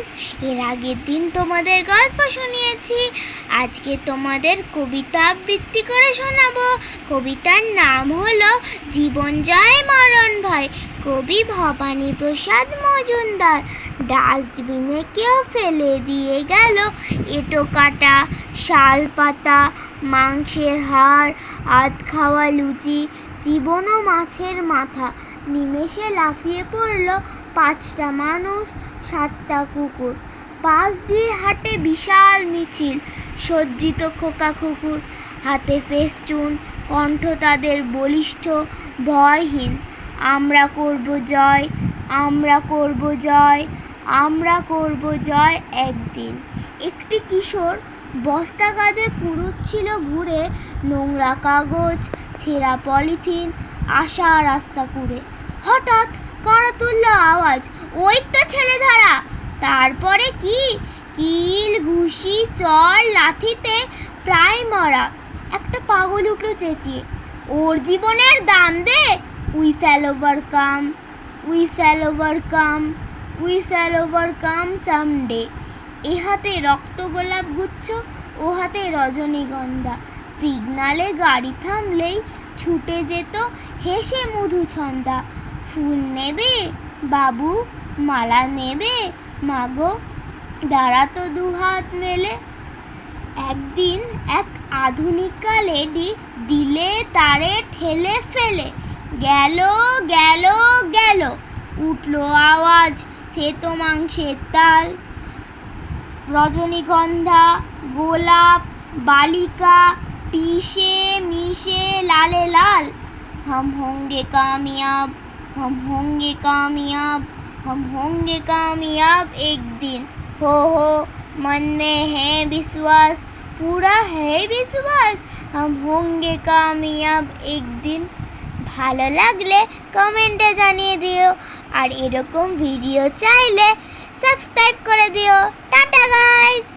Friends, এর আগের দিন তোমাদের গল্প শুনিয়েছি। আজকে তোমাদের কবিতা আবৃত্তি করে শোনাবো। কবিতার নাম হলো জীবন যায় মরণ ভয়। কবি ভবানী প্রসাদ মজুমদার। ডাস্টবিনে কেউ ফেলে দিয়ে গেল এঁটো কাটা, শাল পাতা, মাংসের হাড়, আধ খাওয়া লুচি, জীবনও মাছের মাথা। নিমেষে লাফিয়ে পড়ল 5টা মানুষ, 7টা কুকুর। পাশ দিয়ে হাঁটে বিশাল মিছিল, সজ্জিত খোকা কুকুর, হাতে ফেস্টুন, কণ্ঠ তাদের বলিষ্ঠ, ভয়হীন। আমরা করব জয়, আমরা করব জয়, আমরা করব জয় একদিন। একটি কিশোর বস্তা কাঁধে কুড়োচ্ছিল ঘুরে, নোংরা কাগজ, ছেঁড়া পলিথিন, আশা রাস্তা কুড়ে। হঠাৎ কারা তুলল আওয়াজ, ওই তো ছেলে ধরা। তারপরে কি কিল, ঘুষি, চড়, লাথিতে প্রায় মরা। একটা পাগল উঠল চেঁচিয়ে, ওর জীবনের দাম দে। We shall overcome, we shall overcome, we shall overcome someday. এ হাতে রক্ত গোলাপ গুচ্ছ, ও হাতে রজনীগন্ধা। সিগনালে গাড়ি থামলেই ছুটে যেত হেসে মধুছন্দা। ফুল নেবে বাবু, মালা নেবে মাগো, দাঁড়াতো দুহাত মেলে। একদিন এক আধুনিকা লেডি দিলে তারে ঠেলে ফেলে। গেল গেল গেল, উঠল আওয়াজ, থেতো মাংসের তাল। রজনীগন্ধা, গোলাপ, বালিকা, পিষে মিশে লালে লাল। हम होंगे कामयाब, हम होंगे कामयाब, हम होंगे कामयाब एक दिन। हो मन में है विश्वास, पूरा है विश्वास, हम होंगे कामयाब एक दिन। ভালো লাগলে কমেন্টে জানিয়ে দিও, আর এরকম ভিডিও চাইলে সাবস্ক্রাইব করে দিও। Tata guys.